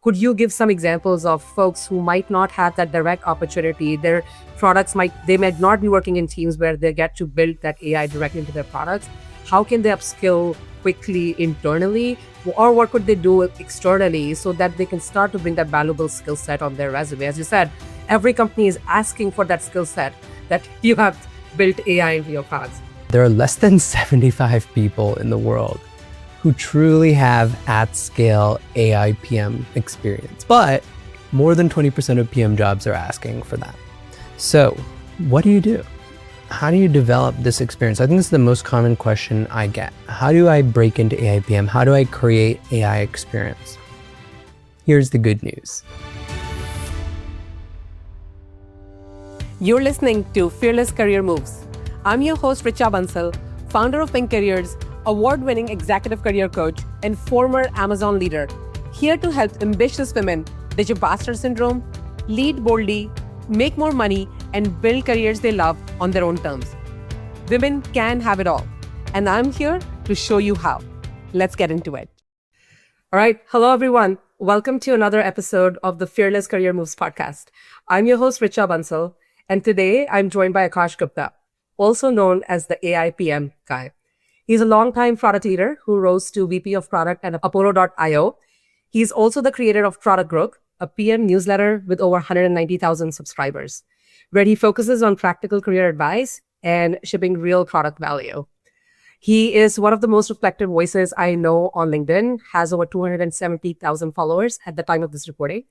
Could you give some examples of folks who might not have that direct opportunity? Their products might not be working in teams where they get to build that AI directly into their products. How can they upskill quickly internally, or what could they do externally so that they can start to bring that valuable skill set on their resume? As you said, every company is asking for that skill set that you have built AI into your products. There are less than 75 people in the world who truly have at-scale AIPM experience, but more than 20% of PM jobs are asking for that. So what do you do? How do you develop this experience? I think this is the most common question I get. How do I break into AIPM? How do I create AI experience? Here's the good news. You're listening to Fearless Career Moves. I'm your host, Richa Bansal, founder of Pink Careers, award-winning executive career coach, and former Amazon leader, here to help ambitious women ditch imposter syndrome, lead boldly, make more money, and build careers they love on their own terms. Women can have it all, and I'm here to show you how. Let's get into it. All right. Hello, everyone. Welcome to another episode of the Fearless Career Moves podcast. I'm your host, Richa Bansal, and today I'm joined by Aakash Gupta, also known as the AIPM guy. He's a longtime product leader who rose to VP of Product at Apollo.io. He's also the creator of Product Growth, a PM newsletter with over 190,000 subscribers, where he focuses on practical career advice and shipping real product value. He is one of the most reflected voices I know on LinkedIn, has over 270,000 followers at the time of this recording.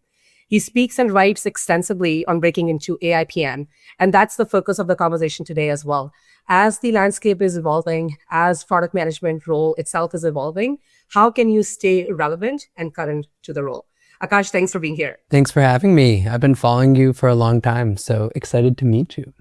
He speaks and writes extensively on breaking into AIPM, and that's the focus of the conversation today as well. As the landscape is evolving, as product management role itself is evolving, how can you stay relevant and current to the role? Aakash, thanks for being here. Thanks for having me. I've been following you for a long time, so excited to meet you.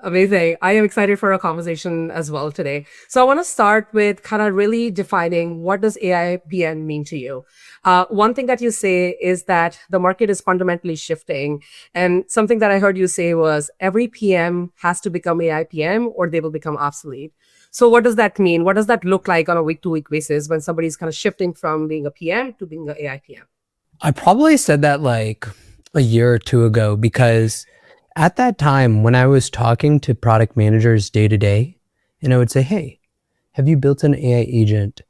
Amazing. I am excited for our conversation as well today. So I want to start with kind of really defining, what does AIPM mean to you? One thing that you say is that the market is fundamentally shifting. And something that I heard you say was every PM has to become AIPM or they will become obsolete. So what does that mean? What does that look like on a week-to-week basis when somebody's kind of shifting from being a PM to being an AIPM? I probably said that like a year or two ago, because at that time when I was talking to product managers day to day, and I would say, hey, have you built an AI agent?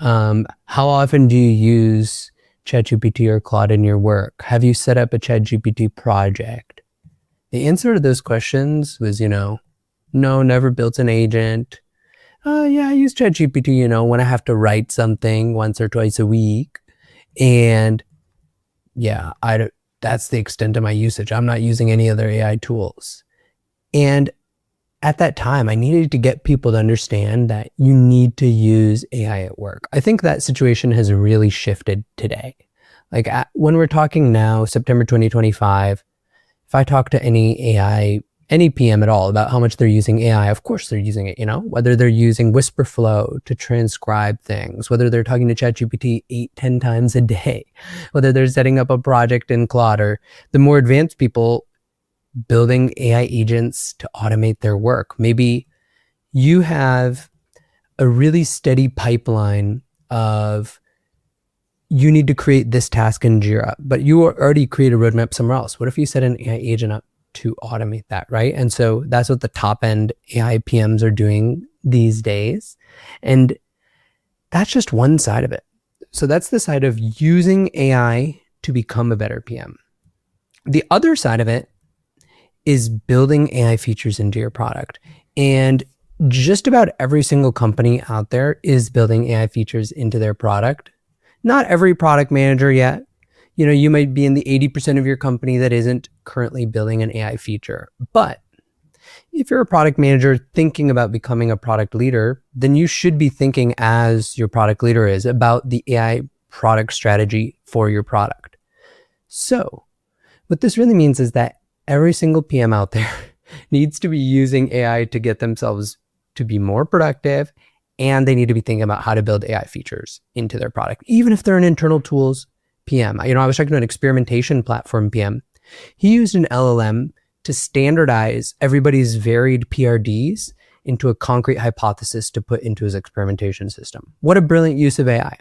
How often do you use ChatGPT or Claude in your work? Have you set up a ChatGPT project? The answer to those questions was, no, never built an agent. Yeah, I use ChatGPT, when I have to write something once or twice a week. And yeah, that's the extent of my usage. I'm not using any other AI tools. And at that time, I needed to get people to understand that you need to use AI at work. I think that situation has really shifted today. Like when we're talking now, September 2025, if I talk to any PM at all about how much they're using AI, of course they're using it, whether they're using Whisperflow to transcribe things, whether they're talking to ChatGPT 8-10 times a day, whether they're setting up a project in Claude, or the more advanced people building AI agents to automate their work. Maybe you have a really steady pipeline of you need to create this task in Jira, but you already create a roadmap somewhere else. What if you set an AI agent up to automate that, right? And so that's what the top end AI PMs are doing these days. And that's just one side of it. So that's the side of using AI to become a better PM. The other side of it is building AI features into your product. And just about every single company out there is building AI features into their product. Not every product manager yet. You might be in the 80% of your company that isn't currently building an AI feature. But if you're a product manager thinking about becoming a product leader, then you should be thinking, as your product leader is, about the AI product strategy for your product. So what this really means is that every single PM out there needs to be using AI to get themselves to be more productive, and they need to be thinking about how to build AI features into their product, even if they're an internal tools PM. I was talking to an experimentation platform PM. He used an LLM to standardize everybody's varied PRDs into a concrete hypothesis to put into his experimentation system. What a brilliant use of AI.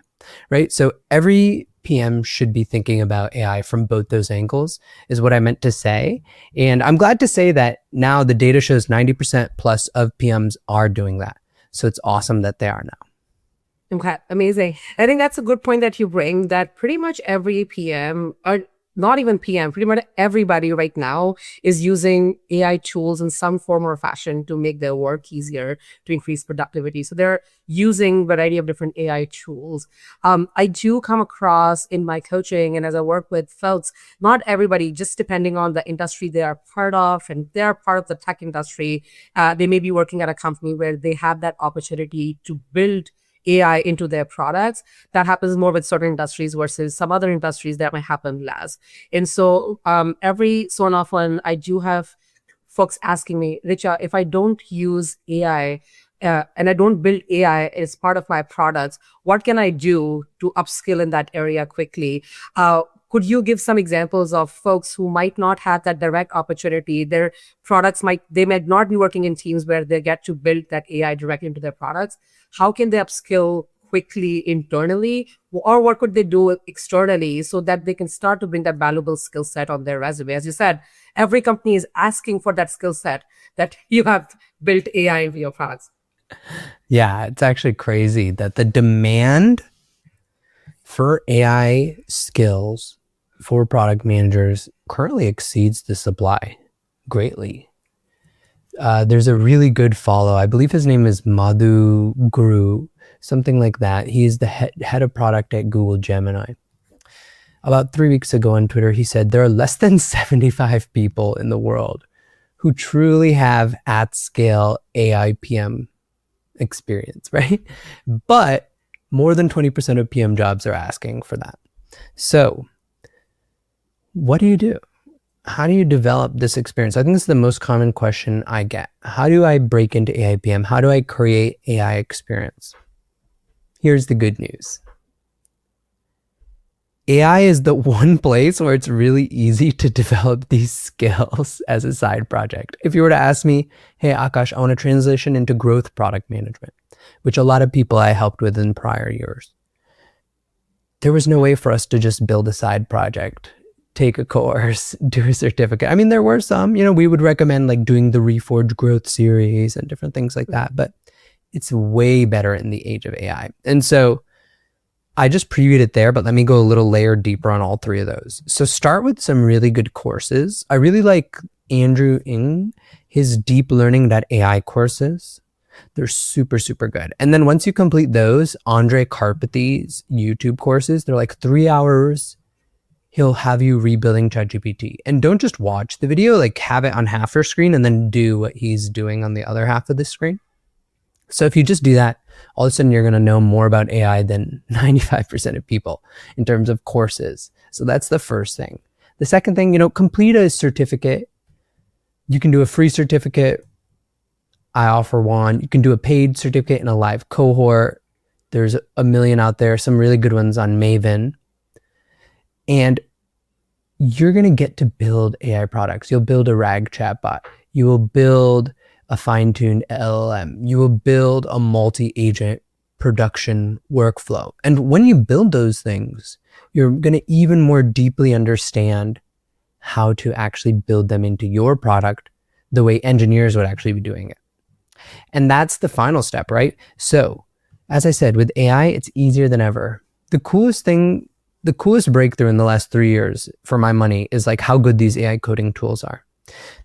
right? So every PM should be thinking about AI from both those angles, is what I meant to say. And I'm glad to say that now the data shows 90% plus of PMs are doing that. So it's awesome that they are now. Okay, amazing. I think that's a good point that you bring, that pretty much every PM, or not even PM, pretty much everybody right now is using AI tools in some form or fashion to make their work easier, to increase productivity. So they're using a variety of different AI tools. I do come across in my coaching and as I work with folks, not everybody, just depending on the industry they are part of, and they're part of the tech industry, they may be working at a company where they have that opportunity to build AI into their products. That happens more with certain industries versus some other industries that might happen less. And so every so often, I do have folks asking me, Richa, if I don't use AI and I don't build AI as part of my products, what can I do to upskill in that area quickly? Could you give some examples of folks who might not have that direct opportunity? Their products they might not be working in teams where they get to build that AI directly into their products. How can they upskill quickly internally, or what could they do externally so that they can start to bring that valuable skill set on their resume? As you said, every company is asking for that skill set that you have built AI into your products. Yeah, it's actually crazy that the demand for AI skills for product managers currently exceeds the supply greatly. There's a really good follow. I believe his name is Madhu Guru, something like that. He is the head of product at Google Gemini. About 3 weeks ago on Twitter, he said there are less than 75 people in the world who truly have at scale AIPM experience, right? But more than 20% of PM jobs are asking for that. So what do? How do you develop this experience? I think this is the most common question I get. How do I break into AIPM? How do I create AI experience? Here's the good news. AI is the one place where it's really easy to develop these skills as a side project. If you were to ask me, hey, Aakash, I want to transition into growth product management, which a lot of people I helped with in prior years, there was no way for us to just build a side project, take a course, do a certificate. I mean, there were some, we would recommend like doing the Reforge growth series and different things like that, but it's way better in the age of AI. And so I just previewed it there, but let me go a little layer deeper on all three of those. So start with some really good courses. I really like Andrew Ng, his deep learning.ai courses. They're super, super good. And then once you complete those, Andre Karpathy's YouTube courses, they're like 3 hours. He'll have you rebuilding ChatGPT. And don't just watch the video, like have it on half your screen and then do what he's doing on the other half of the screen. So if you just do that, all of a sudden you're going to know more about AI than 95% of people in terms of courses. So that's the first thing. The second thing, complete a certificate. You can do a free certificate. I offer one. You can do a paid certificate in a live cohort. There's a million out there, some really good ones on Maven. And you're going to get to build AI products. You'll build a RAG chatbot. You will build a fine-tuned LLM. You will build a multi-agent production workflow. And when you build those things, you're going to even more deeply understand how to actually build them into your product the way engineers would actually be doing it. And that's the final step, right? So, as I said, with AI, it's easier than ever. The coolest breakthrough in the last 3 years for my money is like how good these AI coding tools are.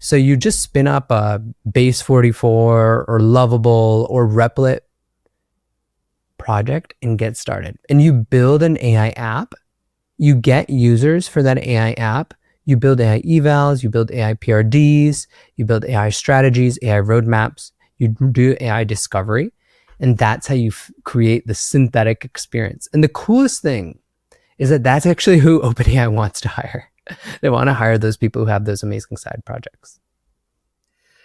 So you just spin up a Base 44 or Lovable or Replit project and get started. And you build an AI app. You get users for that AI app. You build AI evals, you build AI PRDs, you build AI strategies, AI roadmaps, you do AI discovery. And that's how you create the synthetic experience. And the coolest thing is that that's actually who OpenAI wants to hire. They want to hire those people who have those amazing side projects.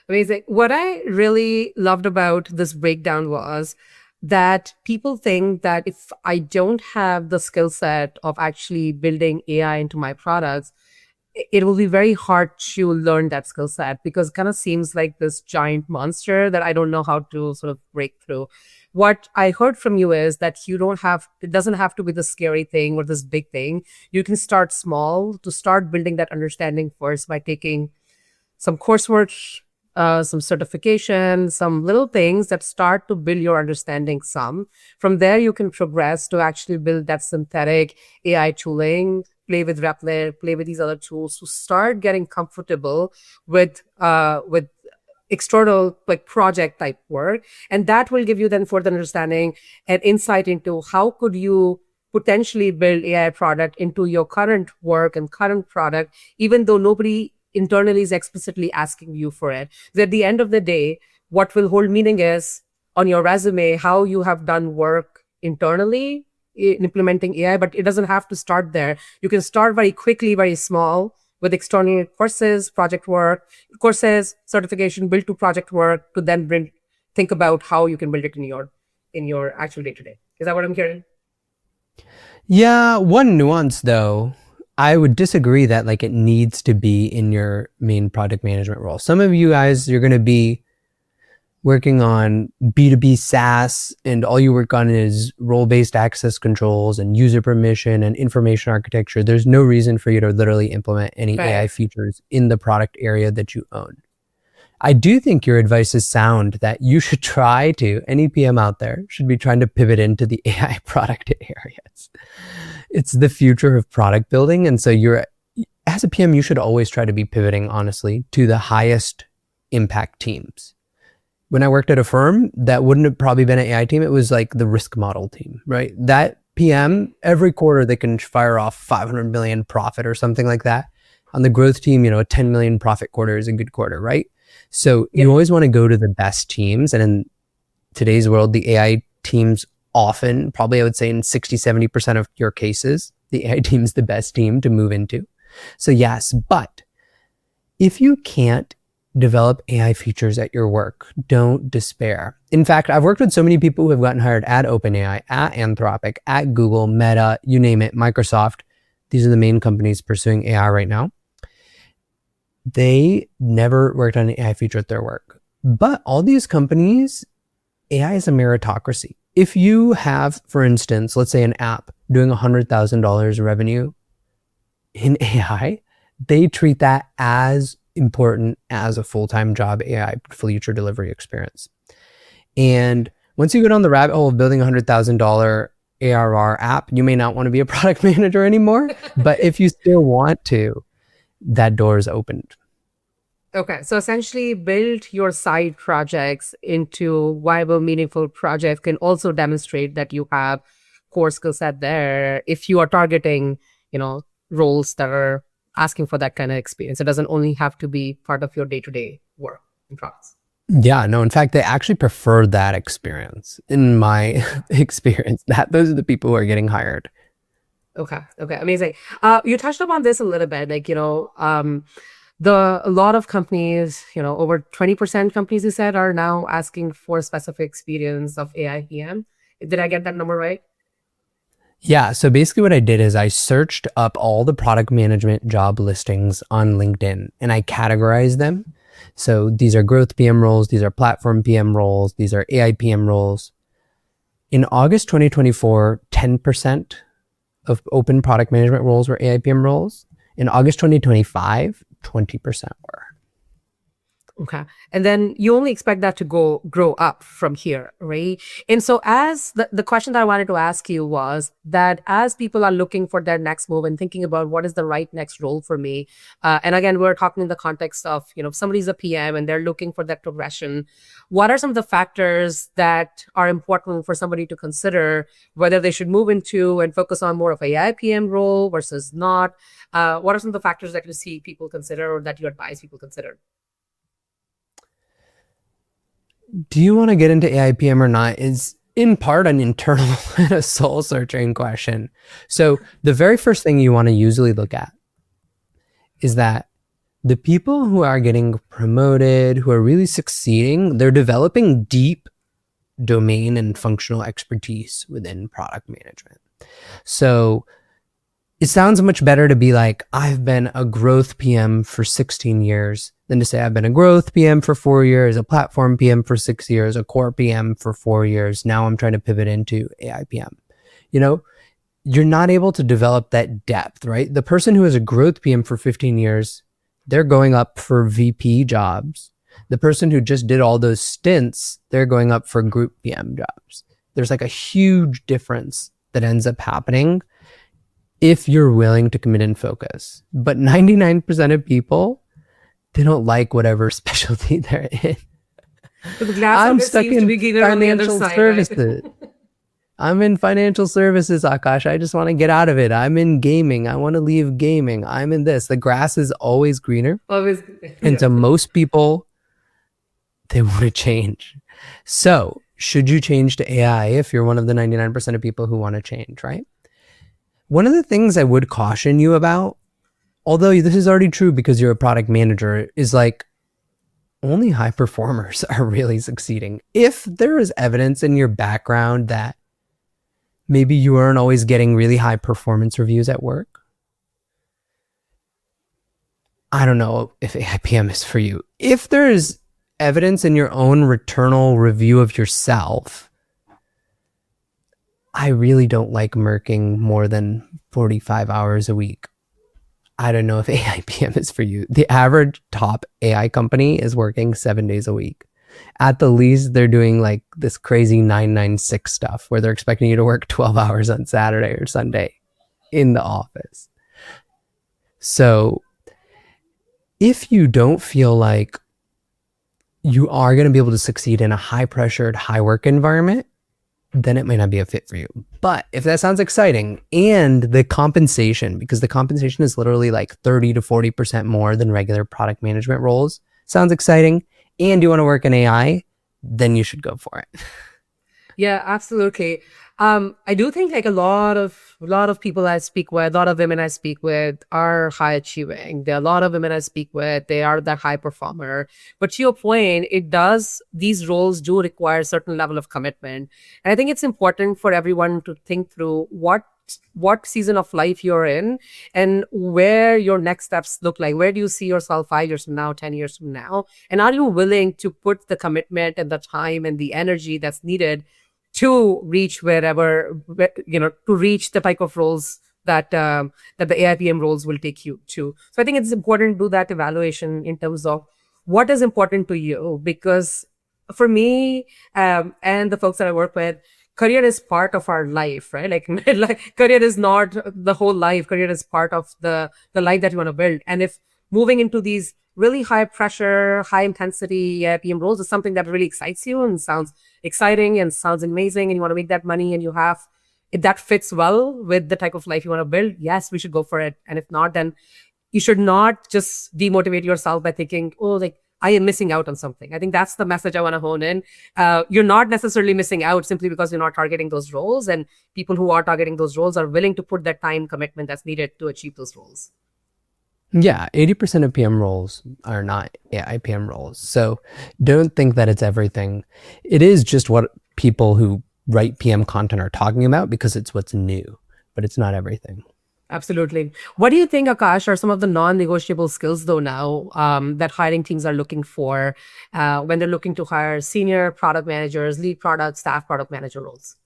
Amazing. What I really loved about this breakdown was that people think that if I don't have the skill set of actually building AI into my products, it will be very hard to learn that skill set because it kind of seems like this giant monster that I don't know how to sort of break through. What I heard from you is that it doesn't have to be the scary thing or this big thing. You can start small to start building that understanding first by taking some coursework, some certification, some little things that start to build your understanding some. From there, you can progress to actually build that synthetic AI tooling, play with Replit, play with these other tools to start getting comfortable with external like project type work. And that will give you then further understanding and insight into how could you potentially build AI product into your current work and current product, even though nobody internally is explicitly asking you for it. So at the end of the day, what will hold meaning is on your resume, how you have done work internally in implementing AI, but it doesn't have to start there. You can start very quickly, very small with external courses, project work, courses, certification, build to project work to then think about how you can build it in your actual day to day. Is that what I'm hearing? Yeah, one nuance though, I would disagree that like it needs to be in your main product management role. Some of you guys, you're going to be working on B2B SaaS and all you work on is role-based access controls and user permission and information architecture. There's no reason for you to literally implement any AI features in the product area that you own. I do think your advice is sound that you should try to, any PM out there should be trying to pivot into the AI product areas. It's the future of product building. And so as a PM, you should always try to be pivoting, honestly, to the highest impact teams. When I worked at Affirm, that wouldn't have probably been an AI team. It was like the risk model team, right? That PM, every quarter they can fire off 500 million profit or something like that. On the growth team, a 10 million profit quarter is a good quarter, right? So you always want to go to the best teams. And in today's world, the AI teams often, probably I would say in 60, 70% of your cases, the AI team is the best team to move into. So yes, but if you can't develop AI features at your work, don't despair. In fact, I've worked with so many people who have gotten hired at OpenAI, at Anthropic, at Google, Meta, you name it, Microsoft. These are the main companies pursuing AI right now. They never worked on an AI feature at their work. But all these companies, AI is a meritocracy. If you have, for instance, let's say an app doing $100,000 revenue in AI, they treat that as important as a full-time job AI feature delivery experience. And once you go down the rabbit hole of building a $100,000 ARR app, you may not want to be a product manager anymore. But if you still want to, that door is opened. Okay, so essentially build your side projects into viable, meaningful projects can also demonstrate that you have core skill set there if you are targeting, roles that are asking for that kind of experience. It doesn't only have to be part of your day-to-day work and products. Yeah, no, in fact, they actually prefer that experience. In my experience, those are the people who are getting hired. Okay, amazing. You touched upon this a little bit, a lot of companies, over 20% companies you said are now asking for specific experience of AIPM. Did I get that number right? Yeah, so basically what I did is I searched up all the product management job listings on LinkedIn and I categorized them. So these are growth PM roles, these are platform PM roles, these are AI PM roles. In August 2024, 10% of open product management roles were AI PM roles. In August 2025, 20% were. Okay. And then you only expect that to grow up from here, right? And so as the question that I wanted to ask you was that as people are looking for their next move and thinking about what is the right next role for me, and again, we're talking in the context of, if somebody's a PM and they're looking for that progression, what are some of the factors that are important for somebody to consider whether they should move into and focus on more of a AIPM role versus not? What are some of the factors that you see people consider or that you advise people consider? Do you want to get into AIPM or not is in part an internal and a soul searching question. So the very first thing you want to usually look at is that the people who are getting promoted, who are really succeeding, they're developing deep domain and functional expertise within product management. So it sounds much better to be like, I've been a growth PM for 16 years than to say I've been a growth PM for 4 years, a platform PM for 6 years, a core PM for 4 years. Now I'm trying to pivot into AIPM. You know, you're not able to develop that depth, right? The person who is a growth PM for 15 years, they're going up for VP jobs. The person who just did all those stints, they're going up for group PM jobs. There's like a huge difference that ends up happening if you're willing to commit and focus. But 99% of people, they don't like whatever specialty they're in. So the glass I'm always stuck seems to in be greener on the other financial side, services. right? I'm in financial services, Aakash. I just want to get out of it. I'm in gaming. I want to leave gaming. I'm in this. The grass is always greener. Always. And to most people, they want to change. So should you change to AI if you're one of the 99% of people who want to change, right? One of the things I would caution you about, although this is already true because you're a product manager, is like only high performers are really succeeding. If there is evidence in your background that maybe you aren't always getting really high performance reviews at work, I don't know if AIPM is for you. If there is evidence in your own returnal review of yourself, I really don't like murking more than 45 hours a week. I don't know if AIPM is for you. The average top AI company is working 7 days a week. At the least, they're doing like this crazy 996 stuff where they're expecting you to work 12 hours on Saturday or Sunday in the office. So if you don't feel like you are going to be able to succeed in a high pressured, high work environment, then it might not be a fit for you. But if that sounds exciting, and the compensation, because the compensation is literally like 30 to 40% more than regular product management roles, sounds exciting, and you want to work in AI, then you should go for it. Yeah, absolutely. I do think like a lot of people I speak with, a lot of women I speak with are high achieving. There are a lot of women I speak with, they are that high performer. But to your point, these roles do require a certain level of commitment. And I think it's important for everyone to think through what season of life you're in and where your next steps look like. Where do you see yourself 5 years from now, 10 years from now? And are you willing to put the commitment and the time and the energy that's needed to reach to reach the type of roles that the AIPM roles will take you to. So I think it's important to do that evaluation in terms of what is important to you, because for me and the folks that I work with, career is part of our life, right? Like career is not the whole life. Career is part of the life that you want to build. And if moving into these really high pressure, high intensity AIPM roles is something that really excites you and sounds exciting and sounds amazing, and you want to make that money, and if that fits well with the type of life you want to build, yes, we should go for it. And if not, then you should not just demotivate yourself by thinking, oh, like I am missing out on something. I think that's the message I want to hone in. You're not necessarily missing out simply because you're not targeting those roles, and people who are targeting those roles are willing to put that time commitment that's needed to achieve those roles. Yeah, 80% of PM roles are not AIPM roles. So don't think that it's everything. It is just what people who write PM content are talking about because it's what's new, but it's not everything. Absolutely. What do you think, Aakash, are some of the non-negotiable skills, though, now that hiring teams are looking for when they're looking to hire senior product managers, lead product, staff product manager roles?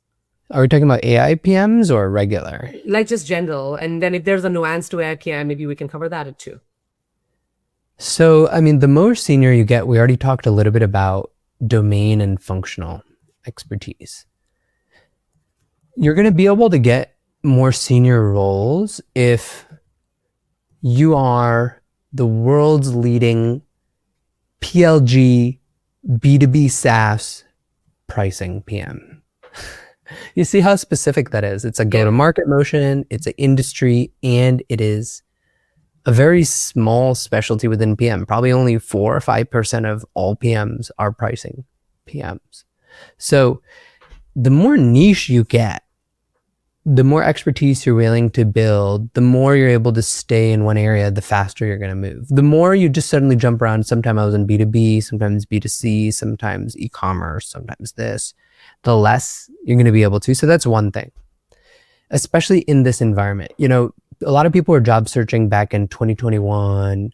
Are we talking about AIPMs or regular? Like just general. And then if there's a nuance to AIPM, maybe we can cover that too. So, I mean, the more senior you get, we already talked a little bit about domain and functional expertise. You're going to be able to get more senior roles if you are the world's leading PLG B2B SaaS pricing PM. You see how specific that is. It's a go-to-market motion, it's an industry, and it is a very small specialty within PM. Probably only 4 or 5% of all PMs are pricing PMs. So the more niche you get, the more expertise you're willing to build, the more you're able to stay in one area, the faster you're going to move. The more you just suddenly jump around, sometimes I was in B2B, sometimes B2C, sometimes e-commerce, sometimes this, the less you're going to be able to. So that's one thing, especially in this environment. You know, a lot of people were job searching back in 2021.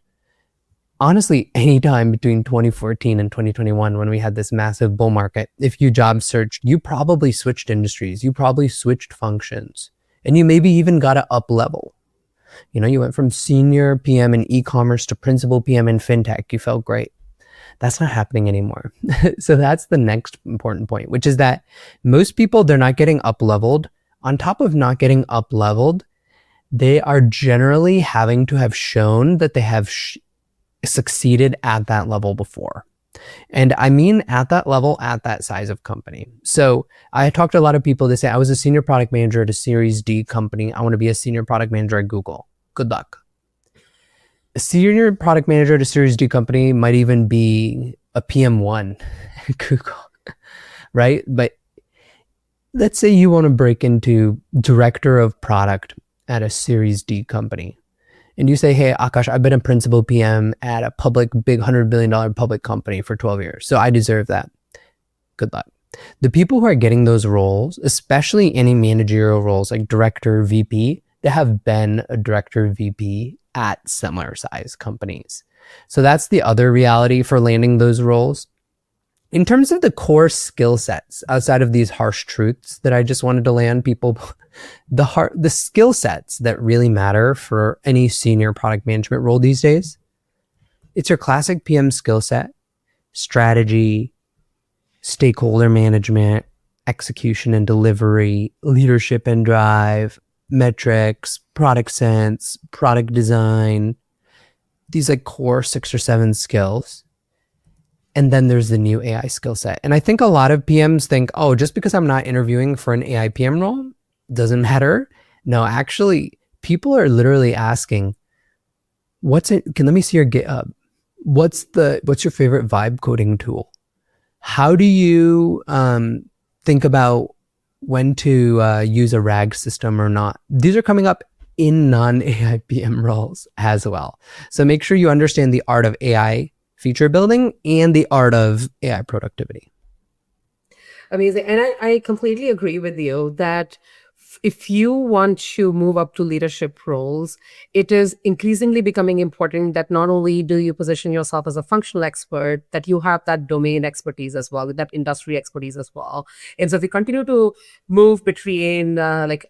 Honestly, anytime between 2014 and 2021, when we had this massive bull market, if you job searched, you probably switched industries, you probably switched functions, and you maybe even got to up level. You went from senior PM in e-commerce to principal PM in fintech. You felt great. That's not happening anymore. So that's the next important point, which is that most people, they're not getting up leveled. On top of not getting up leveled, they are generally having to have shown that they have succeeded at that level before. And I mean at that level, at that size of company. So I talked to a lot of people. They say, I was a senior product manager at a Series D company. I want to be a senior product manager at Google. Good luck. A senior product manager at a Series D company might even be a PM1 at Google, right? But let's say you want to break into director of product at a Series D company. And you say, hey, Aakash, I've been a principal PM at a public, big $100 billion public company for 12 years. So I deserve that. Good luck. The people who are getting those roles, especially any managerial roles like director, VP, they have been a director, VP at similar size companies. So that's the other reality for landing those roles. In terms of the core skill sets, outside of these harsh truths that I just wanted to land people, the skill sets that really matter for any senior product management role these days, it's your classic PM skill set: strategy, stakeholder management, execution and delivery, leadership and drive, metrics, product sense, product design, these like core 6 or 7 skills. And then there's the new AI skill set. And I think a lot of PMs think, oh, just because I'm not interviewing for an AIPM role, doesn't matter. No, actually, people are literally asking, let me see your GitHub. What's your favorite vibe coding tool? How do you think about when to use a RAG system or not? These are coming up in non-AIPM roles as well. So make sure you understand the art of AI feature building and the art of AI productivity. Amazing. And I completely agree with you that if you want to move up to leadership roles, it is increasingly becoming important that not only do you position yourself as a functional expert, that you have that domain expertise as well, that industry expertise as well. And so if you continue to move between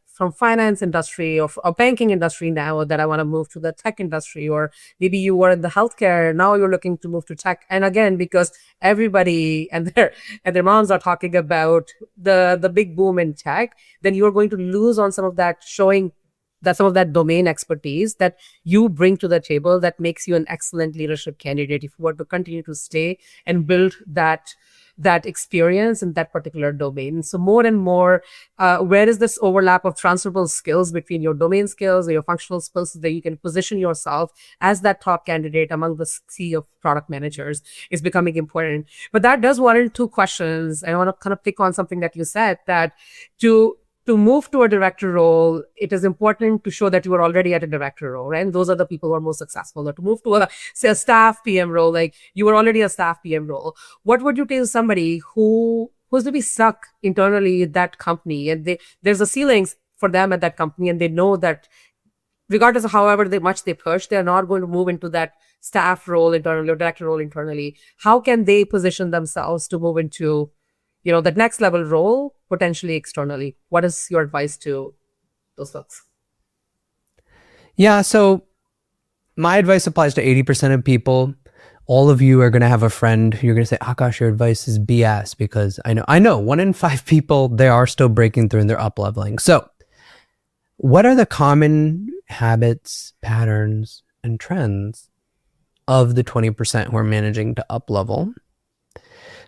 from finance industry or banking industry now, that I want to move to the tech industry, or maybe you were in the healthcare, now you're looking to move to tech. And again, because everybody and their moms are talking about the big boom in tech, then you're going to lose on some of that, showing that some of that domain expertise that you bring to the table that makes you an excellent leadership candidate if you were to continue to stay and build that experience in that particular domain. So more and more, where is this overlap of transferable skills between your domain skills or your functional skills so that you can position yourself as that top candidate among the sea of product managers is becoming important. But that does warrant 2 questions. I want to kind of pick on something that you said, that to move to a director role, it is important to show that you are already at a director role, right? And those are the people who are most successful. Or to move to a staff PM role, like you were already a staff PM role. What would you tell somebody who's to be stuck internally at that company, and there's a ceilings for them at that company, and they know that regardless of however much they push, they're not going to move into that staff role internally or director role internally. How can they position themselves to move into that next level role, potentially externally? What is your advice to those folks? Yeah, so my advice applies to 80% of people. All of you are going to have a friend who you're going to say, Aakash, your advice is BS, because I know 1 in 5 people, they are still breaking through and they're up leveling. So what are the common habits, patterns, and trends of the 20% who are managing to up level?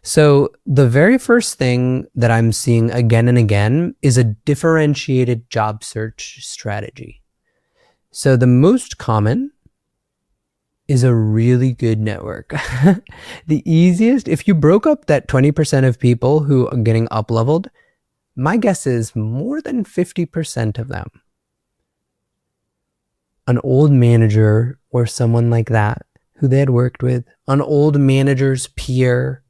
So the very first thing that I'm seeing again and again is a differentiated job search strategy. So the most common is a really good network. The easiest, if you broke up that 20% of people who are getting up leveled, my guess is more than 50% of them, an old manager or someone like that who they had worked with, an old manager's peer,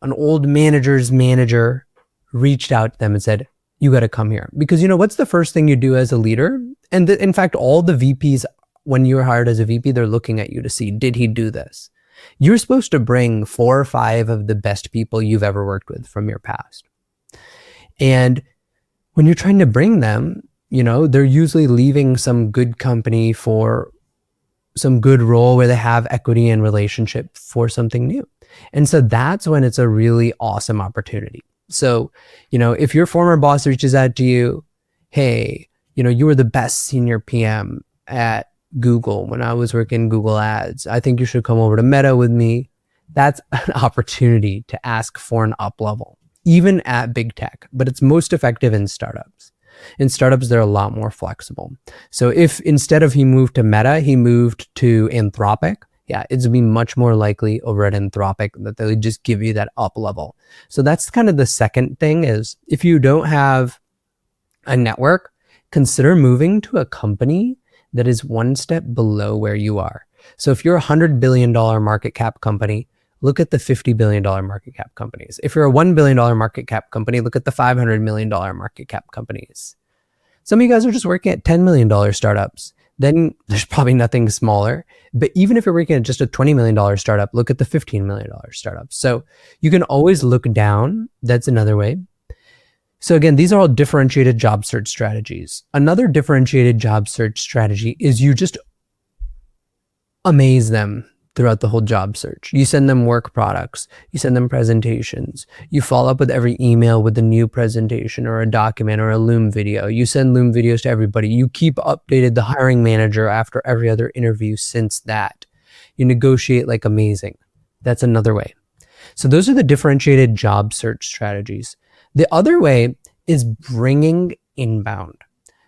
an old manager's manager reached out to them and said, you got to come here. Because what's the first thing you do as a leader? And in fact, all the VPs, when you're hired as a VP, they're looking at you to see, did he do this? You're supposed to bring 4 or 5 of the best people you've ever worked with from your past. And when you're trying to bring them, they're usually leaving some good company for some good role where they have equity and relationship for something new. And so that's when it's a really awesome opportunity. So, if your former boss reaches out to you, hey, you were the best senior PM at Google when I was working Google Ads. I think you should come over to Meta with me. That's an opportunity to ask for an up level, even at big tech, but it's most effective in startups. In startups, they're a lot more flexible. So if instead of he moved to Meta, he moved to Anthropic, it's going to be much more likely over at Anthropic that they'll just give you that up level. So that's kind of the second thing is if you don't have a network, consider moving to a company that is one step below where you are. So if you're a $100 billion market cap company, look at the $50 billion market cap companies. If you're a $1 billion market cap company, look at the $500 million market cap companies. Some of you guys are just working at $10 million startups. Then there's probably nothing smaller. But even if you're working at just a $20 million startup, look at the $15 million startups. So you can always look down. That's another way. So again, these are all differentiated job search strategies. Another differentiated job search strategy is you just amaze them throughout the whole job search. You send them work products, you send them presentations, you follow up with every email with a new presentation or a document or a Loom video. You send Loom videos to everybody. You keep updated the hiring manager after every other interview since that. You negotiate like amazing. That's another way. So those are the differentiated job search strategies. The other way is bringing inbound.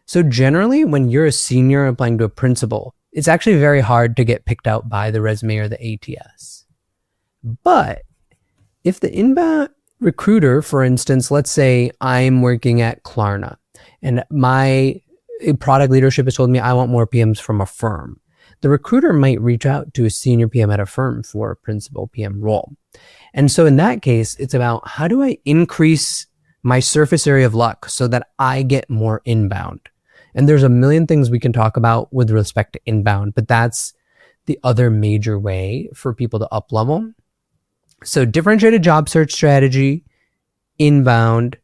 So generally, when you're a senior applying to a principal, it's actually very hard to get picked out by the resume or the ATS. But if the inbound recruiter, for instance, let's say I'm working at Klarna and my product leadership has told me I want more PMs from Affirm. The recruiter might reach out to a senior PM at Affirm for a principal PM role. And so in that case, it's about how do I increase my surface area of luck so that I get more inbound? And there's a million things we can talk about with respect to inbound, but that's the other major way for people to up level. So differentiated job search strategy, inbound,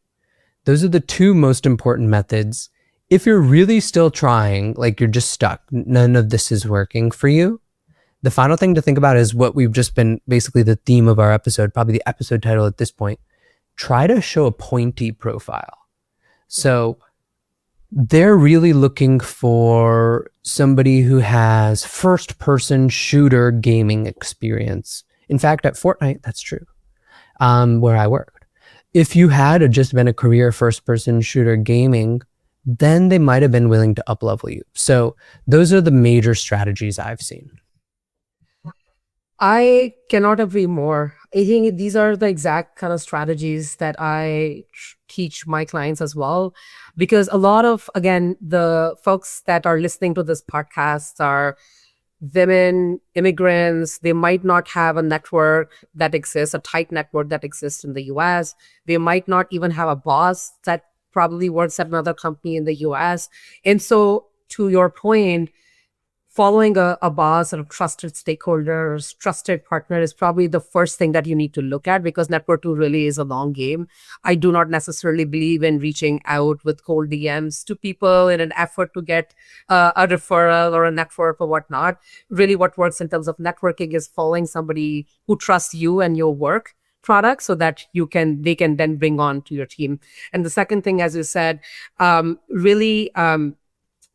those are the 2 most important methods. If you're really still trying, like you're just stuck, none of this is working for you, the final thing to think about is what we've just been basically the theme of our episode, probably the episode title at this point. Try to show a pointy profile. So they're really looking for somebody who has first-person shooter gaming experience. In fact, at Fortnite, that's true, where I worked. If you had just been a career first-person shooter gaming, then they might have been willing to up-level you. So those are the major strategies I've seen. I cannot agree more. I think these are the exact kind of strategies that I teach my clients as well, because a lot of, again, the folks that are listening to this podcast are women, immigrants. They might not have a network that exists, a tight network that exists in the US. They might not even have a boss that probably works at another company in the US. And so to your point, following a boss or a trusted stakeholder or trusted partner is probably the first thing that you need to look at, because network 2 really is a long game. I do not necessarily believe in reaching out with cold DMs to people in an effort to get a referral or a network or whatnot. Really what works in terms of networking is following somebody who trusts you and your work product so that they can then bring on to your team. And the second thing, as you said, really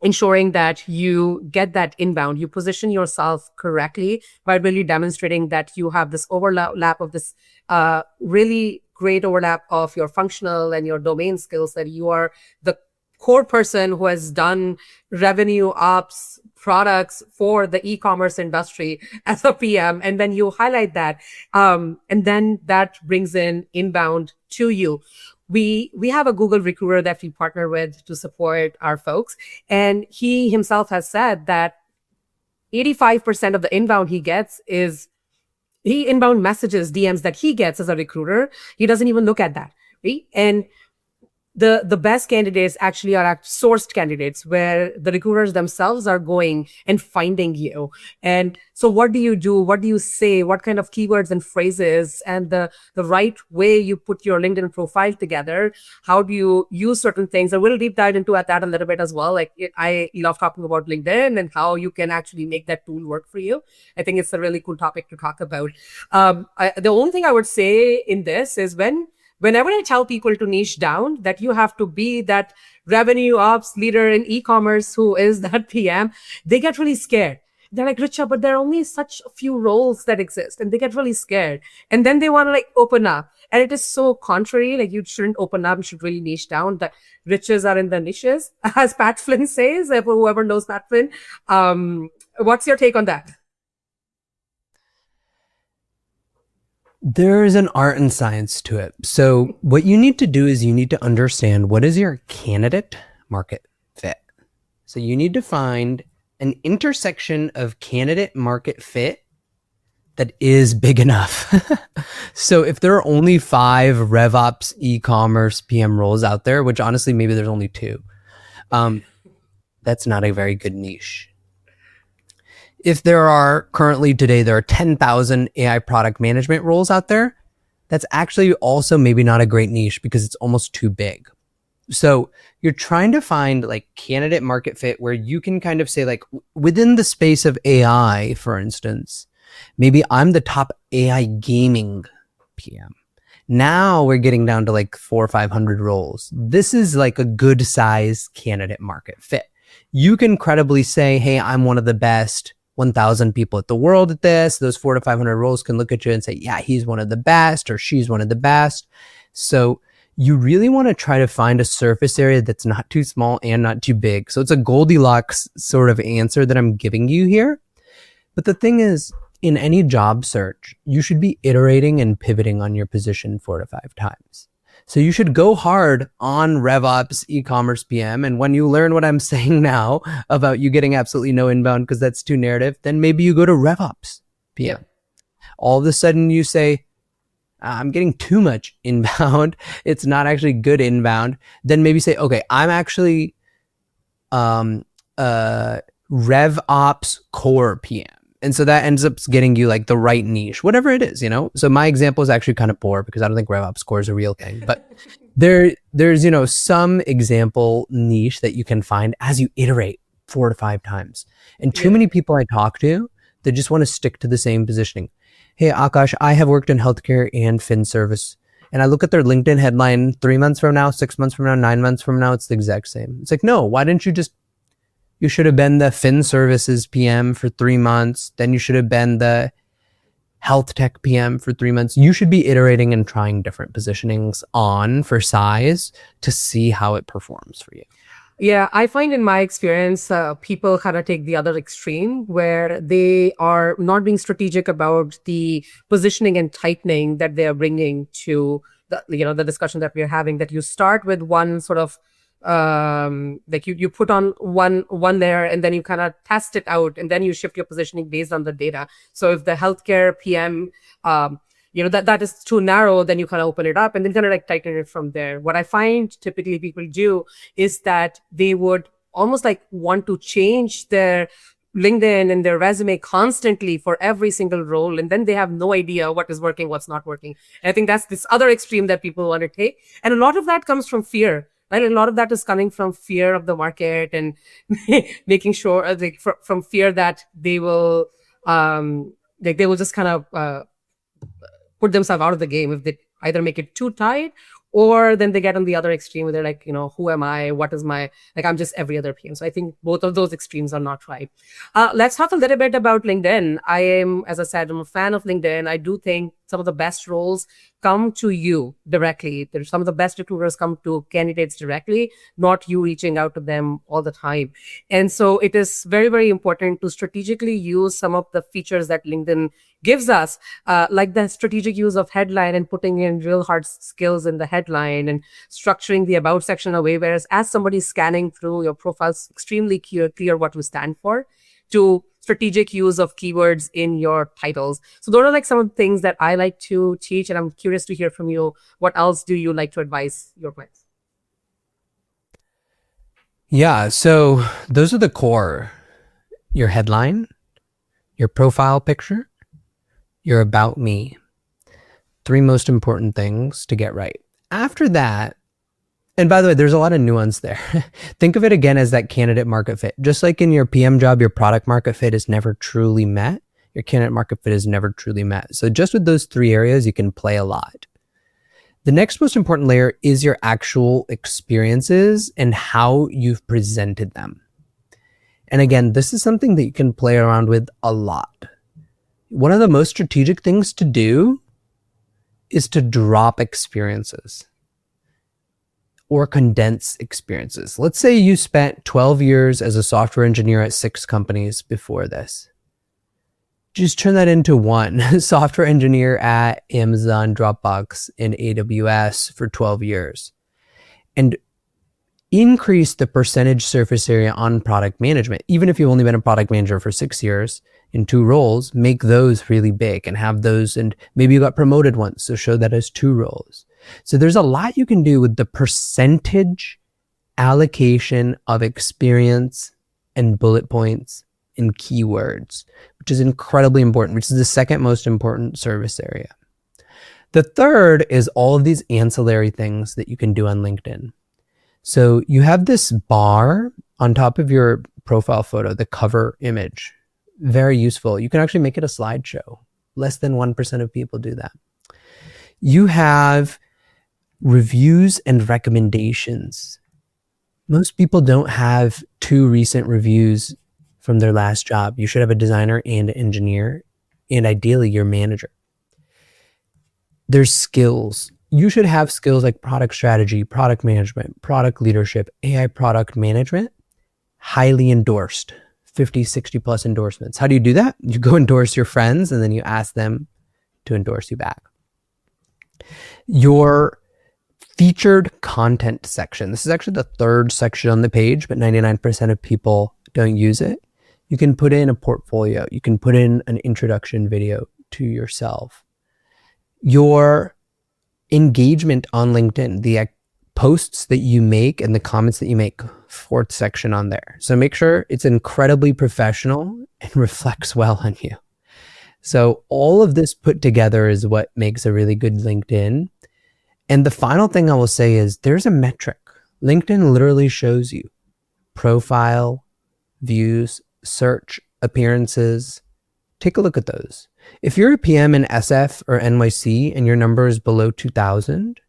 ensuring that you get that inbound, you position yourself correctly by really demonstrating that you have this overlap of this really great overlap of your functional and your domain skills, that you are the core person who has done revenue ops products for the e-commerce industry as a PM. And then you highlight that. And then that brings in inbound to you. We have a Google recruiter that we partner with to support our folks. And he himself has said that 85% of the inbound he gets is inbound messages, DMs that he gets as a recruiter. He doesn't even look at that, right? And the best candidates actually are sourced candidates where the recruiters themselves are going and finding you. And so what do you do? What do you say? What kind of keywords and phrases and the right way you put your LinkedIn profile together? How do you use certain things? And we'll deep dive into that a little bit as well. I love talking about LinkedIn and how you can actually make that tool work for you. I think it's a really cool topic to talk about. The only thing I would say in this is whenever I tell people to niche down, that you have to be that revenue ops leader in e-commerce who is that PM, they get really scared. They're like, Richa, but there are only such a few roles that exist, and they get really scared. And then they want to open up. And it is so contrary. You shouldn't open up. You should really niche down. The riches are in the niches, as Pat Flynn says, whoever knows Pat Flynn. What's your take on that? There's an art and science to it. So what you need to do is you need to understand what is your candidate market fit. So you need to find an intersection of candidate market fit that is big enough. So if there are only 5 RevOps e-commerce PM roles out there, which honestly, maybe there's only 2, that's not a very good niche. If there are today 10,000 AI product management roles out there, that's actually also maybe not a great niche because it's almost too big. So you're trying to find candidate market fit where you can kind of say within the space of AI, for instance, maybe I'm the top AI gaming PM. Now we're getting down to 400 or 500 roles. This is a good size candidate market fit. You can credibly say, hey, I'm one of the best 1,000 people at the world at this. Those 400 to 500 roles can look at you and say, yeah, he's one of the best or she's one of the best. So you really want to try to find a surface area that's not too small and not too big. So it's a Goldilocks sort of answer that I'm giving you here. But the thing is, in any job search, you should be iterating and pivoting on your position 4 to 5 times. So you should go hard on RevOps, e-commerce PM. And when you learn what I'm saying now about you getting absolutely no inbound because that's too narrative, then maybe you go to RevOps PM. Yeah. All of a sudden you say, I'm getting too much inbound. It's not actually good inbound. Then maybe say, okay, I'm actually RevOps core PM. And so that ends up getting you the right niche, whatever it is, So my example is actually kind of poor because I don't think RevOps core is a real thing. But there's, some example niche that you can find as you iterate 4 to 5 times. And too many people I talk to, they just want to stick to the same positioning. Hey, Aakash, I have worked in healthcare and fin service. And I look at their LinkedIn headline 3 months from now, 6 months from now, 9 months from now, it's the exact same. It's no, why didn't you should have been the fin services PM for 3 months. Then you should have been the health tech PM for 3 months. You should be iterating and trying different positionings on for size to see how it performs for you. Yeah, I find in my experience, people kind of take the other extreme where they are not being strategic about the positioning and tightening that they are bringing to the discussion that we are having, that you start with one sort of you put on one layer and then you kind of test it out and then you shift your positioning based on the data. So if the healthcare PM, that is too narrow, then you kind of open it up and then kind of tighten it from there. What I find typically people do is that they would almost want to change their LinkedIn and their resume constantly for every single role. And then they have no idea what is working, what's not working. And I think that's this other extreme that people want to take. And a lot of that comes from fear. Right? A lot of that is coming from fear of the market and making sure from fear that they will they will just kind of put themselves out of the game if they either make it too tight or then they get on the other extreme where they're who am I? What is my, I'm just every other PM. So I think both of those extremes are not right. Let's talk a little bit about LinkedIn. As I said, I'm a fan of LinkedIn. I do think some of the best roles come to you directly. There's some of the best recruiters come to candidates directly, not you reaching out to them all the time. And so it is very, very important to strategically use some of the features that LinkedIn gives us, like the strategic use of headline and putting in real hard skills in the headline and structuring the about section away, whereas as somebody scanning through your profile, it's extremely clear what you stand for, to strategic use of keywords in your titles. So those are some of the things that I like to teach, and I'm curious to hear from you. What else do you like to advise your clients? Yeah, so those are the core. Your headline, your profile picture, your about me. 3 most important things to get right. After that, and by the way, there's a lot of nuance there. Think of it again as that candidate market fit. Just like in your PM job, your product market fit is never truly met. Your candidate market fit is never truly met. So just with those 3 areas, you can play a lot. The next most important layer is your actual experiences and how you've presented them. And again, this is something that you can play around with a lot. One of the most strategic things to do is to drop experiences or condense experiences. Let's say you spent 12 years as a software engineer at 6 companies before this. Just turn that into one. Software engineer at Amazon, Dropbox, and AWS for 12 years. And increase the percentage surface area on product management. Even if you've only been a product manager for 6 years in 2 roles, make those really big and have those. And maybe you got promoted once, so show that as 2 roles. So there's a lot you can do with the percentage allocation of experience and bullet points and keywords, which is incredibly important, which is the second most important service area. The third is all of these ancillary things that you can do on LinkedIn. So you have this bar on top of your profile photo, the cover image. Very useful. You can actually make it a slideshow. Less than 1% of people do that. You have reviews and recommendations. Most people don't have 2 recent reviews from their last job. You should have a designer and an engineer, and ideally your manager. There's skills. You should have skills like product strategy, product management, product leadership, AI product management, highly endorsed, 50, 60 plus endorsements. How do you do that? You go endorse your friends and then you ask them to endorse you back. Your featured content section. This is actually the 3rd section on the page, but 99% of people don't use it. You can put in a portfolio. You can put in an introduction video to yourself. Your engagement on LinkedIn, the posts that you make and the comments that you make, 4th section on there. So make sure it's incredibly professional and reflects well on you. So all of this put together is what makes a really good LinkedIn. And the final thing I will say is there's a metric. LinkedIn literally shows you profile, views, search, appearances. Take a look at those. If you're a PM in SF or NYC and your number is below 2,000,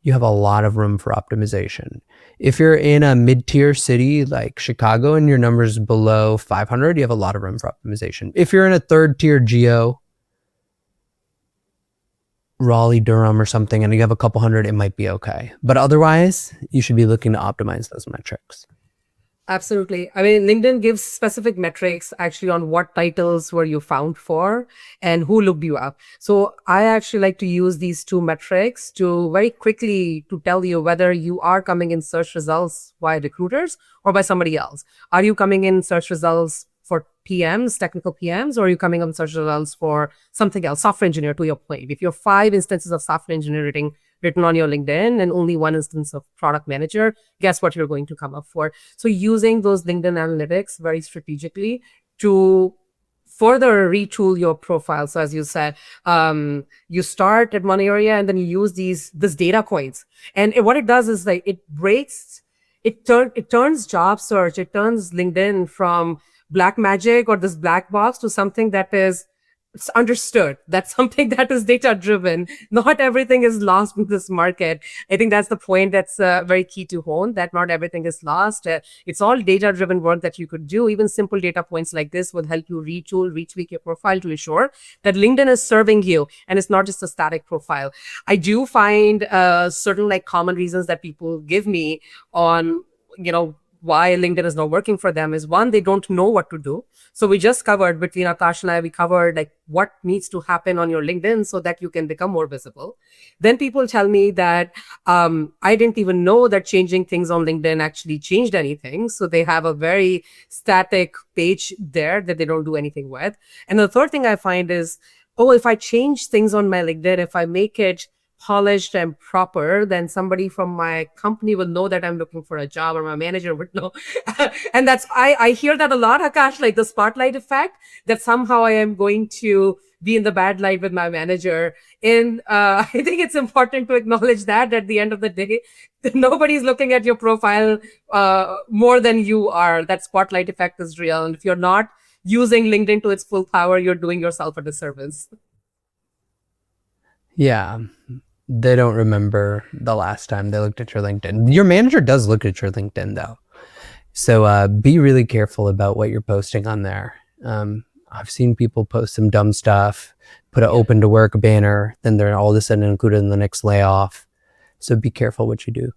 you have a lot of room for optimization. If you're in a mid-tier city like Chicago and your number is below 500, you have a lot of room for optimization. If you're in a 3rd-tier geo, Raleigh, Durham or something, and you have a couple hundred, it might be okay. But otherwise, you should be looking to optimize those metrics. Absolutely. I mean, LinkedIn gives specific metrics actually on what titles were you found for and who looked you up. So I actually like to use these 2 metrics to very quickly to tell you whether you are coming in search results by recruiters or by somebody else. Are you coming in search results for PMs, technical PMs, or are you coming on search results for something else, software engineer, to your point? If you have 5 instances of software engineering written on your LinkedIn and only 1 instance of product manager, guess what you're going to come up for? So using those LinkedIn analytics very strategically to further retool your profile. So as you said, you start at one area and then you use this data points. And what it does is like it turns job search, it turns LinkedIn from black magic or this black box to something that is it's understood. That's something that is data driven. Not everything is lost in this market. I think that's the point that's very key to hone, that not everything is lost. It's all data driven work that you could do. Even simple data points like this would help you retool, retweak your profile to ensure that LinkedIn is serving you and it's not just a static profile. I do find certain like common reasons that people give me on, why LinkedIn is not working for them is, one, they don't know what to do. So we just covered, between Aakash and I, we covered like what needs to happen on your LinkedIn so that you can become more visible. Then people tell me that I didn't even know that changing things on LinkedIn actually changed anything. So they have a very static page there that they don't do anything with. And the third thing I find is, if I change things on my LinkedIn, if I make it polished and proper, then somebody from my company will know that I'm looking for a job, or my manager would know. And I hear that a lot, Akash, like the spotlight effect, that somehow I am going to be in the bad light with my manager. And I think it's important to acknowledge that at the end of the day, nobody's looking at your profile more than you are. That spotlight effect is real. And if you're not using LinkedIn to its full power, you're doing yourself a disservice. Yeah. They don't remember the last time they looked at your LinkedIn. Your manager does look at your LinkedIn though. So be really careful about what you're posting on there. I've seen people post some dumb stuff, put an open to work banner, then they're all of a sudden included in the next layoff. So be careful what you do.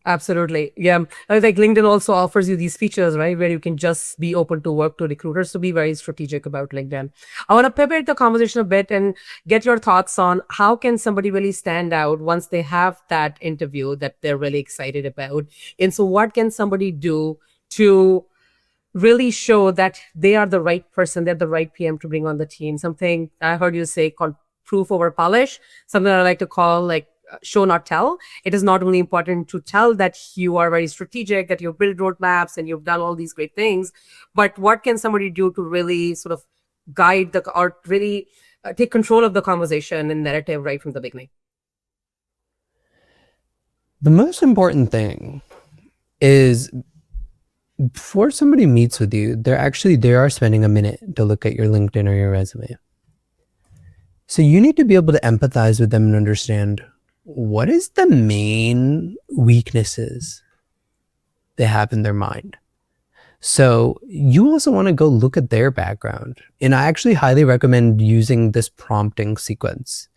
Absolutely. Yeah. I think LinkedIn also offers you these features, right? Where you can just be open to work to recruiters. So be very strategic about LinkedIn. I want to pivot the conversation a bit and get your thoughts on how can somebody really stand out once they have that interview that they're really excited about. And so what can somebody do to really show that they are the right person, they're the right PM to bring on the team? Something I heard you say called proof over polish, something I like to call like show not tell. It is not only important to tell that you are very strategic, that you've built roadmaps and you've done all these great things, but what can somebody do to really sort of guide or really take control of the conversation and narrative right from the beginning? The most important thing is before somebody meets with you, they are spending a minute to look at your LinkedIn or your resume. So you need to be able to empathize with them and understand what is the main weaknesses they have in their mind. So you also want to go look at their background. And I actually highly recommend using this prompting sequence.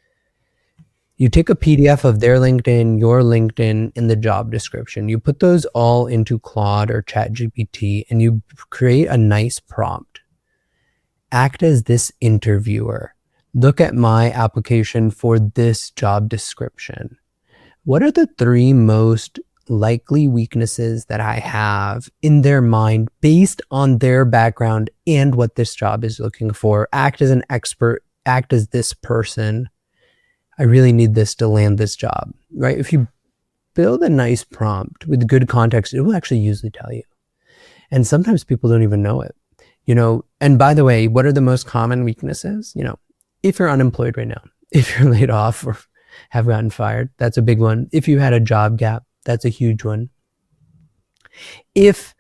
You take a PDF of their LinkedIn, your LinkedIn, and the job description. You put those all into Claude or ChatGPT and you create a nice prompt. Act as this interviewer. Look at my application for this job description. What are the 3 most likely weaknesses that I have in their mind based on their background and what this job is looking for? Act as an expert, act as this person. I really need this to land this job, right? If you build a nice prompt with good context, it will actually usually tell you. And sometimes people don't even know it, and by the way, what are the most common weaknesses? If you're unemployed right now, if you're laid off or have gotten fired, that's a big one. If you had a job gap, that's a huge one. If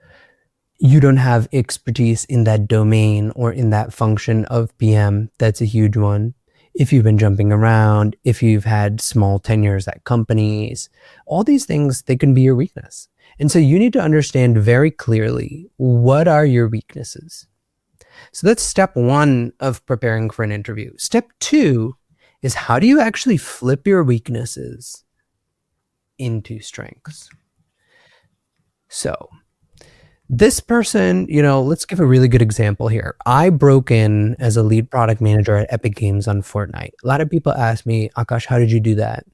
you don't have expertise in that domain or in that function of PM, that's a huge one. If you've been jumping around, if you've had small tenures at companies, all these things, they can be your weakness. And so you need to understand very clearly, what are your weaknesses? So that's step 1 of preparing for an interview. Step 2 is how do you actually flip your weaknesses into strengths? So this person, let's give a really good example here. I broke in as a lead product manager at Epic Games on Fortnite. A lot of people ask me, Aakash, how did you do that?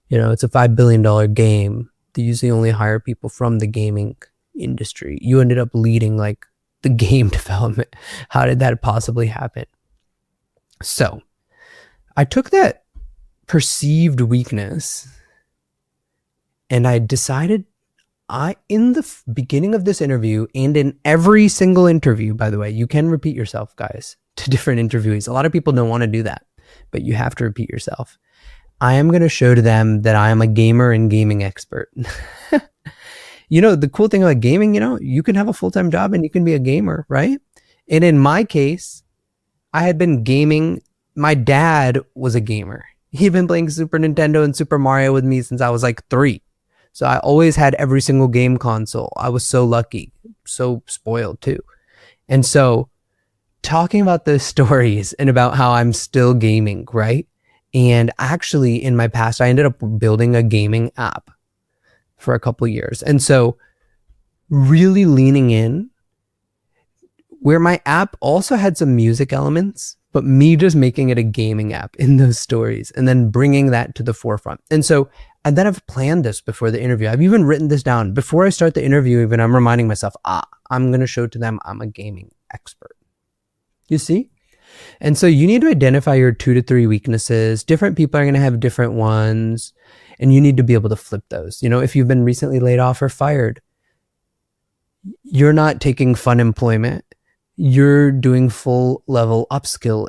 It's a $5 billion game. They usually only hire people from the gaming industry. You ended up leading like the game development. How did that possibly happen? So I took that perceived weakness and I decided in the beginning of this interview and in every single interview, by the way, you can repeat yourself, guys, to different interviewees. A lot of people don't want to do that, but you have to repeat yourself. I am going to show to them that I am a gamer and gaming expert. The cool thing about gaming, you can have a full-time job and you can be a gamer, right? And in my case, I had been gaming. My dad was a gamer. He'd been playing Super Nintendo and Super Mario with me since I was like 3. So I always had every single game console. I was so lucky, so spoiled too. And so talking about those stories and about how I'm still gaming, right? And actually in my past, I ended up building a gaming app for a couple of years. And so really leaning in where my app also had some music elements, but me just making it a gaming app in those stories and then bringing that to the forefront. And then I've planned this before the interview. I've even written this down. Before I start the interview, even I'm reminding myself, I'm going to show to them I'm a gaming expert. You see? And so you need to identify your 2 to 3 weaknesses. Different people are going to have different ones, and you need to be able to flip those. If you've been recently laid off or fired, you're not taking fun employment. You're doing full level upskill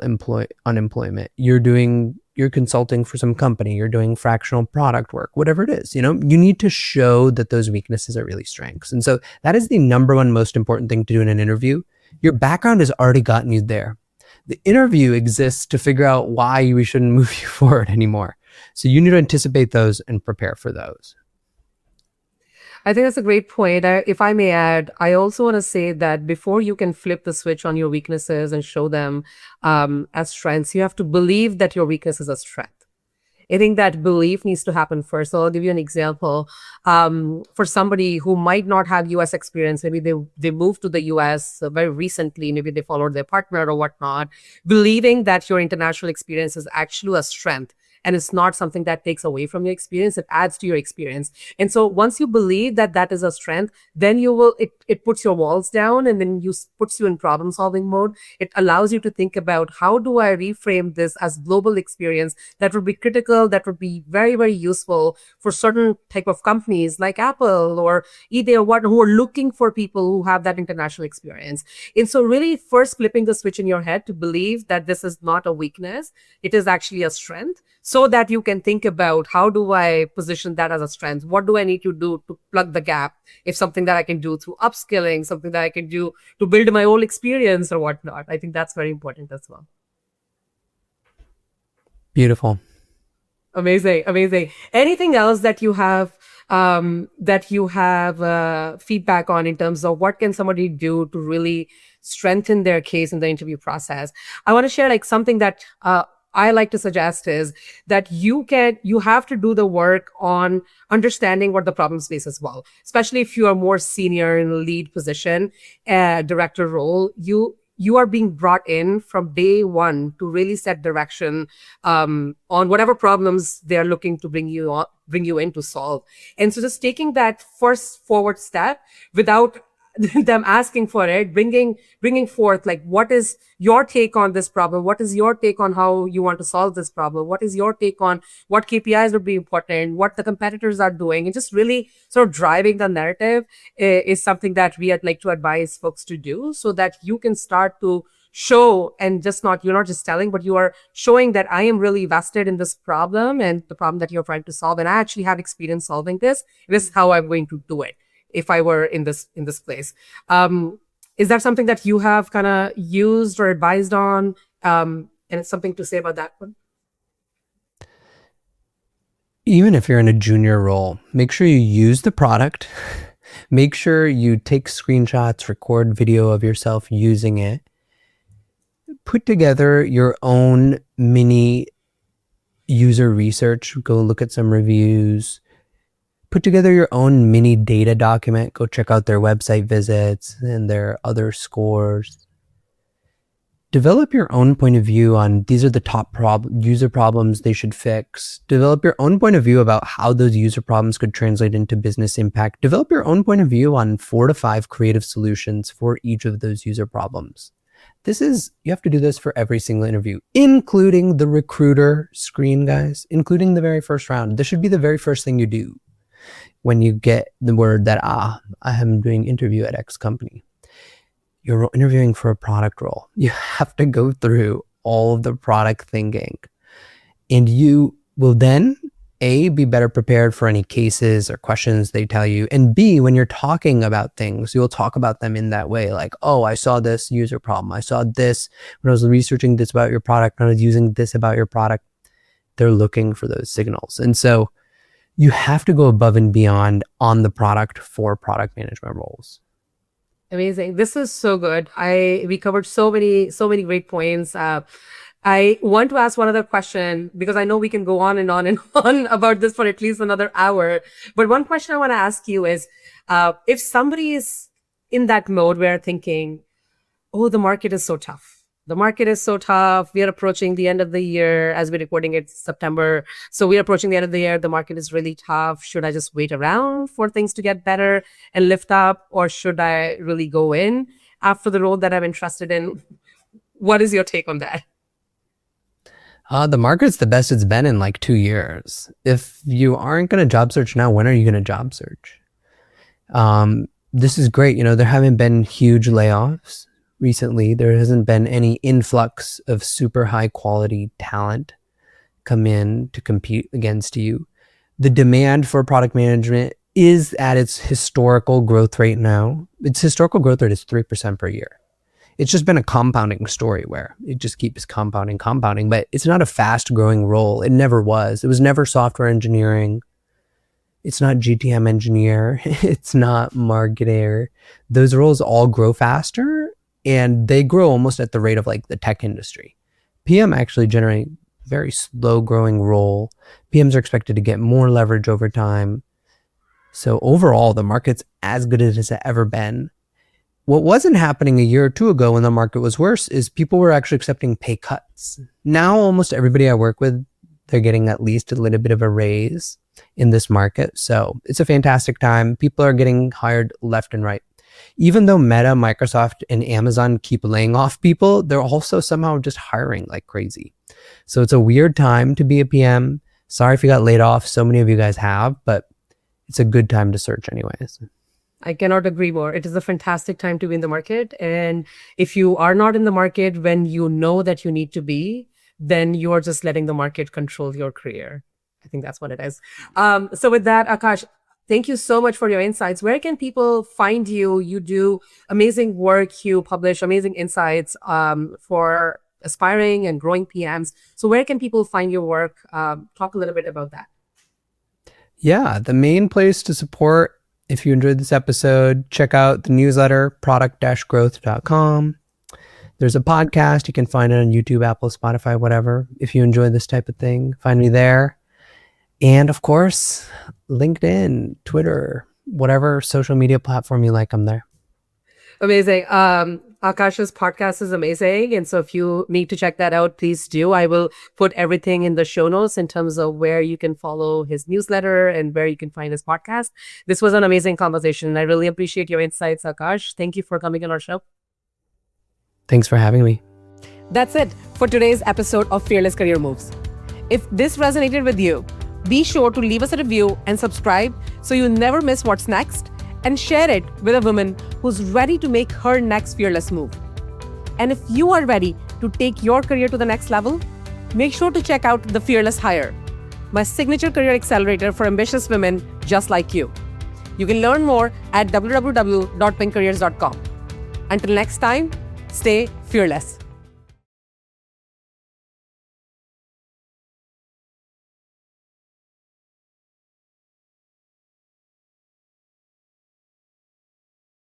unemployment. You're consulting for some company. You're doing fractional product work, whatever it is. You need to show that those weaknesses are really strengths. And so that is the number one most important thing to do in an interview. Your background has already gotten you there. The interview exists to figure out why we shouldn't move you forward anymore. So you need to anticipate those and prepare for those. I think that's a great point. If I may add, I also want to say that before you can flip the switch on your weaknesses and show them as strengths, you have to believe that your weakness is a strength. I think that belief needs to happen first. So I'll give you an example. For somebody who might not have US experience, maybe they moved to the US very recently, maybe they followed their partner or whatnot, believing that your international experience is actually a strength. And it's not something that takes away from your experience, it adds to your experience. And so once you believe that that is a strength, then it puts your walls down, and then puts you in problem solving mode. It allows you to think about, how do I reframe this as global experience that would be critical, that would be very, very useful for certain type of companies like Apple or eBay or what, who are looking for people who have that international experience. And so really first flipping the switch in your head to believe that this is not a weakness, it is actually a strength, so that you can think about, how do I position that as a strength? What do I need to do to plug the gap? If something that I can do through upskilling, something that I can do to build my own experience or whatnot. I think that's very important as well. Beautiful. Amazing. Anything else that you have feedback on in terms of what can somebody do to really strengthen their case in the interview process? I want to share something that I like to suggest is that you have to do the work on understanding what the problem space is well, especially if you are more senior in a lead position, director role. You are being brought in from day one to really set direction on whatever problems they're looking to bring you in to solve. And so just taking that first forward step without them asking for it, bringing forth what is your take on this problem? What is your take on how you want to solve this problem? What is your take on what KPIs would be important, what the competitors are doing, and just really sort of driving the narrative is something that I'd like to advise folks to do, so that you can start to show, and you're not just telling, but you are showing that I am really vested in this problem and the problem that you're trying to solve, and I actually have experience solving this. This is how I'm going to do it if I were in this place. Is that something that you have kind of used or advised on? And it's something to say about that one? Even if you're in a junior role, make sure you use the product. Make sure you take screenshots, record video of yourself using it. Put together your own mini user research. Go look at some reviews. Put together your own mini data document. Go check out their website visits and their other scores. Develop your own point of view on these are the top user problems they should fix. Develop your own point of view about how those user problems could translate into business impact. Develop your own point of view on 4 to 5 creative solutions for each of those user problems. You have to do this for every single interview, including the recruiter screen, guys, including the very first round. This should be the very first thing you do when you get the word that, I am doing interview at X company. You're interviewing for a product role. You have to go through all of the product thinking, and you will then A, be better prepared for any cases or questions they tell you, and B, when you're talking about things, you'll talk about them in that way. Like, I saw this user problem. I saw this when I was researching this about your product, when I was using this about your product. They're looking for those signals. And so you have to go above and beyond on the product for product management roles. Amazing. This is so good. We covered so many great points. I want to ask one other question, because I know we can go on and on and on about this for at least another hour. But one question I want to ask you is, if somebody is in that mode where thinking, the market is so tough. The market is so tough. We are approaching the end of the year. As we're recording it, September. So we're approaching the end of the year. The market is really tough. Should I just wait around for things to get better and lift up? Or should I really go in after the role that I'm interested in? What is your take on that? The market's the best it's been in like 2 years. If you aren't going to job search now, when are you going to job search? This is great. There haven't been huge layoffs recently. There hasn't been any influx of super high quality talent come in to compete against you. The demand for product management is at its historical growth rate now. Its historical growth rate is 3% per year. It's just been a compounding story where it just keeps compounding, but it's not a fast growing role. It never was. It was never software engineering. It's not GTM engineer. It's not marketer. Those roles all grow faster, and they grow almost at the rate of like the tech industry. PM actually generate very slow growing role. PMs are expected to get more leverage over time. So overall, the market's as good as it's ever been. What wasn't happening a year or two ago when the market was worse is people were actually accepting pay cuts. Now, almost everybody I work with, they're getting at least a little bit of a raise in this market. So it's a fantastic time. People are getting hired left and right. Even though Meta, Microsoft, and Amazon keep laying off people, they're also somehow just hiring like crazy. So it's a weird time to be a PM. Sorry if you got laid off. So many of you guys have, but it's a good time to search anyways. I cannot agree more. It is a fantastic time to be in the market. And if you are not in the market when you know that you need to be, then you're just letting the market control your career. I think that's what it is. So with that, Aakash, thank you so much for your insights. Where can people find you? You do amazing work. You publish amazing insights for aspiring and growing PMs. So where can people find your work? Talk a little bit about that. Yeah, the main place to support, if you enjoyed this episode, check out the newsletter, product-growth.com. There's a podcast. You can find it on YouTube, Apple, Spotify, whatever. If you enjoy this type of thing, find me there. And of course, LinkedIn, Twitter, whatever social media platform you like, I'm there. Amazing. Aakash's podcast is amazing. And so if you need to check that out, please do. I will put everything in the show notes in terms of where you can follow his newsletter and where you can find his podcast. This was an amazing conversation. I really appreciate your insights, Aakash. Thank you for coming on our show. Thanks for having me. That's it for today's episode of Fearless Career Moves. If this resonated with you, be sure to leave us a review and subscribe so you never miss what's next, and share it with a woman who's ready to make her next fearless move. And if you are ready to take your career to the next level, make sure to check out The Fearless Hire, my signature career accelerator for ambitious women just like you. You can learn more at www.pinkcareers.com. Until next time, stay fearless.